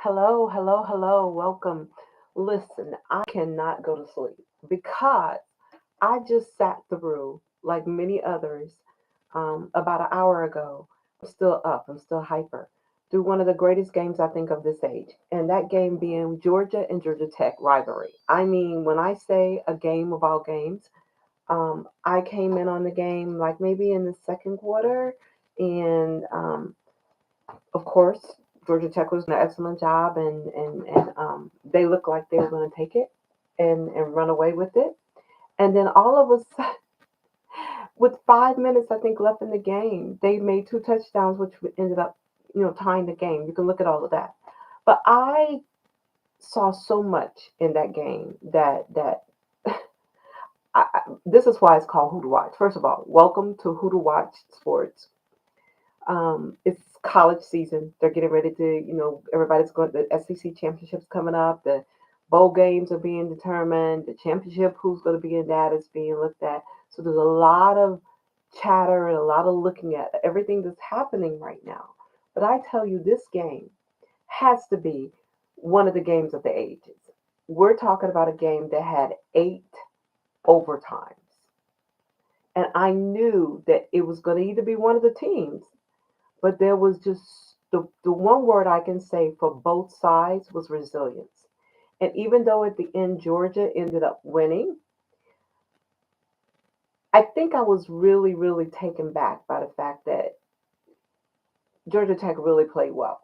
Hello, hello, hello. Welcome. Listen, I cannot go to sleep because I just sat through, like many others, about an hour ago. I'm still up. I'm still hyper. Through one of the greatest games I think of this age, and that game being Georgia and Georgia Tech rivalry. I mean, when I say a game of all games, I came in on the game like maybe in the second quarter, and of course, Georgia Tech was doing an excellent job, and they looked like they were going to take it and run away with it. And then all of a sudden, with 5 minutes I think left in the game, they made two touchdowns, which ended up tying the game. You can look at all of that. But I saw so much in that game that this is why it's called Who to Watch. First of all, welcome to Who to Watch Sports. It's college season. They're getting ready to, everybody's going. The SEC championships coming up. The bowl games are being determined. The championship, who's going to be in that, is being looked at. So there's a lot of chatter and a lot of looking at everything that's happening right now. But I tell you, this game has to be one of the games of the ages. We're talking about a game that had 8 overtimes. And I knew that it was going to either be one of the teams, but there was just the one word I can say for both sides was resilience. And even though at the end Georgia ended up winning, I think I was really, really taken back by the fact that Georgia Tech really played well.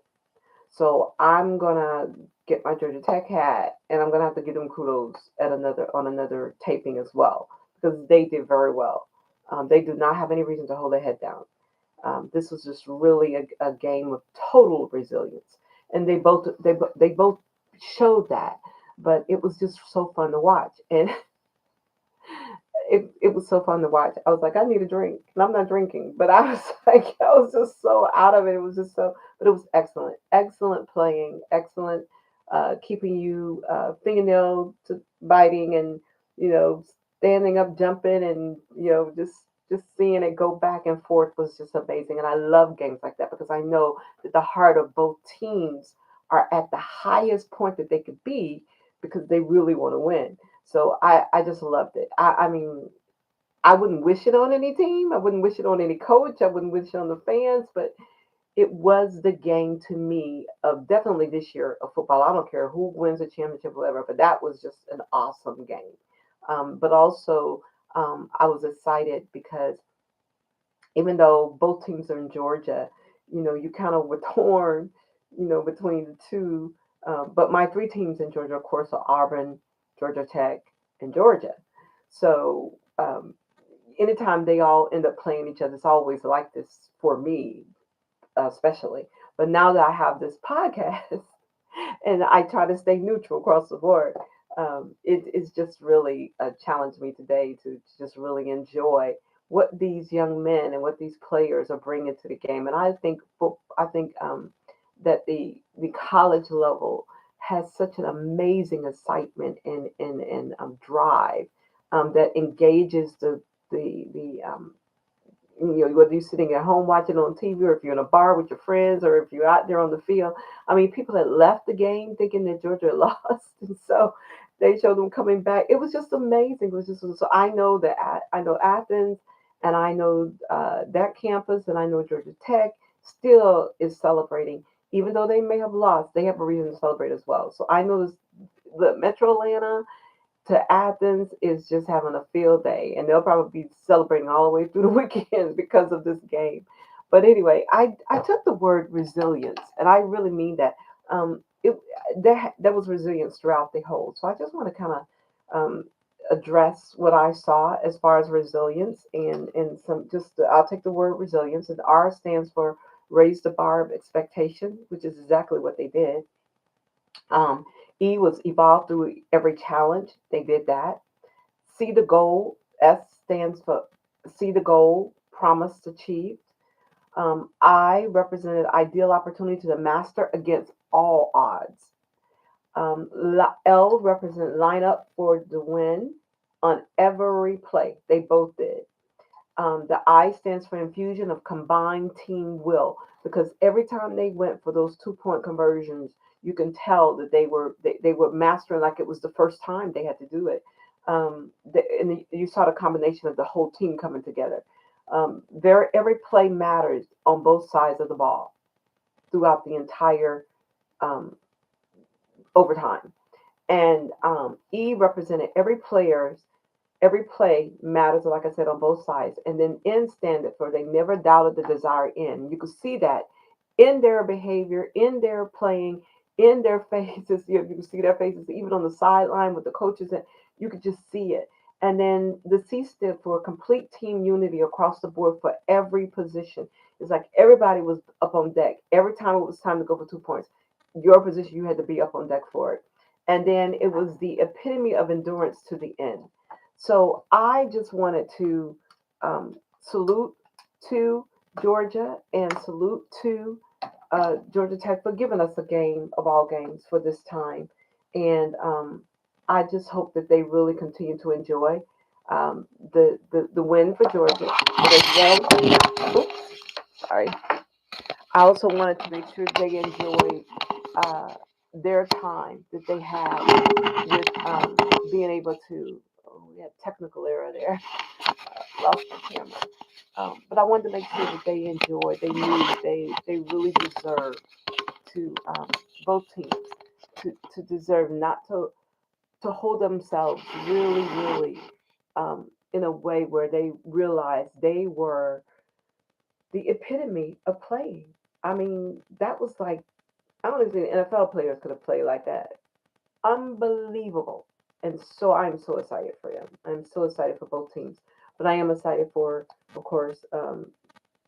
So I'm gonna get my Georgia Tech hat, and I'm gonna have to give them kudos at another taping as well because they did very well. They do not have any reason to hold their head down. This was just really a game of total resilience, and they both showed that. But it was just so fun to watch, and it was so fun to watch. I was like, I need a drink, and I'm not drinking, but I was like, I was just so out of it. It was just so, but it was excellent, excellent playing, excellent, keeping you fingernail to biting, and you know, standing up, jumping, and just seeing it go back and forth was just amazing. And I love games like that because I know that the heart of both teams are at the highest point that they could be because they really want to win. So I just loved it. I mean, I wouldn't wish it on any team. I wouldn't wish it on any coach. I wouldn't wish it on the fans. But it was the game to me of definitely this year of football. I don't care who wins a championship, or whatever. But that was just an awesome game. But also, I was excited because even though both teams are in Georgia, you kind of were torn, between the two. But my three teams in Georgia, of course, are Auburn, Georgia Tech, and Georgia. So anytime they all end up playing each other, it's always like this for me, especially. But now that I have this podcast and I try to stay neutral across the board, it's just really challenged me today to just really enjoy what these young men and what these players are bringing to the game. And I think that the college level has such an amazing excitement and drive that engages the whether you're sitting at home watching on TV or if you're in a bar with your friends or if you're out there on the field. I mean, people had left the game thinking that Georgia had lost, and so they showed them coming back. It was just amazing. It was just so I know that I know Athens, and I know that campus, and I know Georgia Tech still is celebrating, even though they may have lost. They have a reason to celebrate as well. So I know this, the Metro Atlanta to Athens is just having a field day, and they'll probably be celebrating all the way through the weekend because of this game. But anyway, I took the word resilience, and I really mean that. There was resilience throughout the whole. So I just want to kind of address what I saw as far as resilience, and some just I'll take the word resilience, and R stands for raise the bar of expectation, which is exactly what they did. Um, E was evolve through every challenge. They did that. See the goal. S stands for see the goal, promise achieved. I represented ideal opportunity to master against all odds. L represented line up for the win on every play. They both did. The I stands for infusion of combined team will, because every time they went for those 2 point conversions, you can tell that they were mastering like it was the first time they had to do it. You saw the combination of the whole team coming together. Every play matters on both sides of the ball throughout the entire um, overtime. And E represented every play matters, like I said, on both sides. And then N standard for they never doubted the desired end. You could see that in their behavior, in their playing, in their faces. You can see their faces even on the sideline with the coaches, and you could just see it. And then the C stood for complete team unity across the board for every position. It's like everybody was up on deck. Every time it was time to go for 2 points, your position, you had to be up on deck for it. And then it was the epitome of endurance to the end. So I just wanted to salute to Georgia and salute to Georgia Tech for giving us a game of all games for this time. And I just hope that they really continue to enjoy the win for Georgia. But as well, oops, sorry. I also wanted to make sure they enjoy uh, their time that they have with being able to. Oh, we had technical error there. Lost my camera. But I wanted to make sure that they enjoyed. They knew that they really deserve to both teams to deserve not to hold themselves really in a way where they realized they were the epitome of playing. I mean, that was like I don't even think NFL players could have played like that. Unbelievable. And so I'm so excited for them. I'm so excited for both teams. But I am excited for, of course,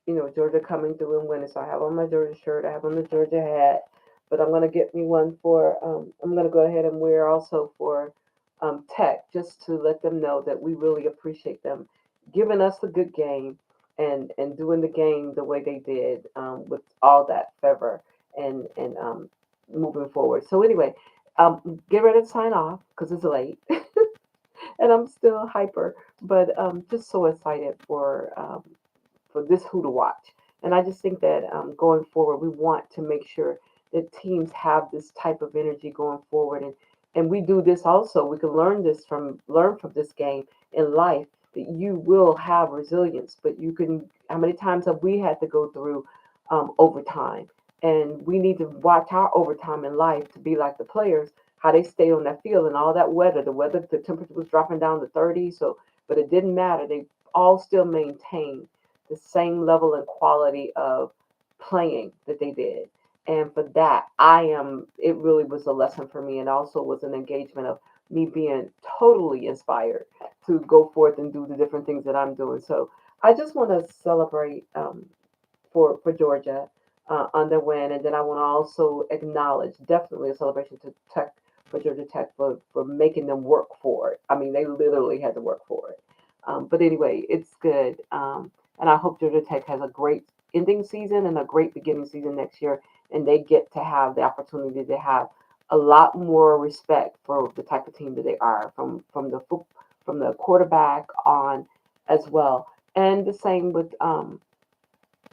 Georgia coming through and winning. So I have on my Georgia shirt, I have on the Georgia hat, but I'm gonna get me one for. I'm gonna go ahead and wear also for Tech, just to let them know that we really appreciate them giving us a good game and doing the game the way they did with all that fervor and moving forward. So anyway, get ready to sign off because it's late. And I'm still hyper, but just so excited for this who to watch. And I just think that going forward, we want to make sure that teams have this type of energy going forward, and we do this also. We can learn from this game in life that you will have resilience, but you can. How many times have we had to go through overtime? And we need to watch our overtime in life to be like the players, how they stay on that field and all that weather. The temperature was dropping down to 30, so but it didn't matter. They all still maintained the same level and quality of playing that they did. And for that, it really was a lesson for me and also was an engagement of me being totally inspired to go forth and do the different things that I'm doing. So I just want to celebrate for Georgia on their win. And then I want to also acknowledge definitely a celebration to Tech for Georgia Tech for making them work for it. I mean, they literally had to work for it. But anyway, it's good. And I hope Georgia Tech has a great ending season and a great beginning season next year. And they get to have the opportunity to have a lot more respect for the type of team that they are from the quarterback on as well. And the same with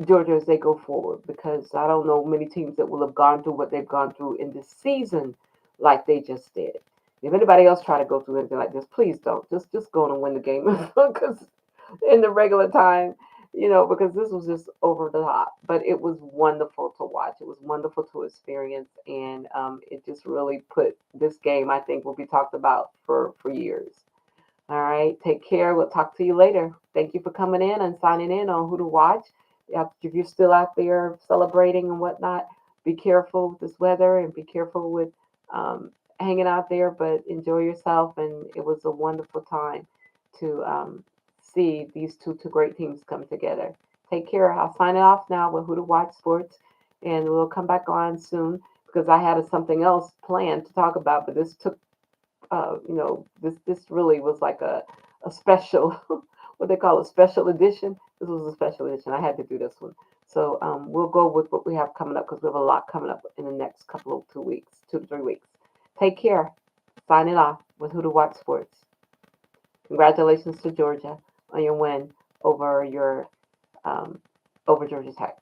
Georgia as they go forward because I don't know many teams that will have gone through what they've gone through in this season like they just did. If anybody else try to go through anything like this, please don't. Just go on and win the game because in the regular time, because this was just over the top. But it was wonderful to watch. It was wonderful to experience, and it just really put this game. I think will be talked about for years. All right. Take care. We'll talk to you later. Thank you for coming in and signing in on Who to Watch. If you're still out there celebrating and whatnot, be careful with this weather and be careful with hanging out there, but enjoy yourself. And it was a wonderful time to see these two great teams come together. Take care. I'll sign it off now with Who to Watch Sports, and we'll come back on soon because I had something else planned to talk about, but this took this really was like a special, what they call a special edition. This was a special edition. I had to do this one. So we'll go with what we have coming up because we have a lot coming up in the next couple of 2 weeks, 2 to 3 weeks. Take care. Signing off with Who to Watch Sports. Congratulations to Georgia on your win over your um, over Georgia Tech.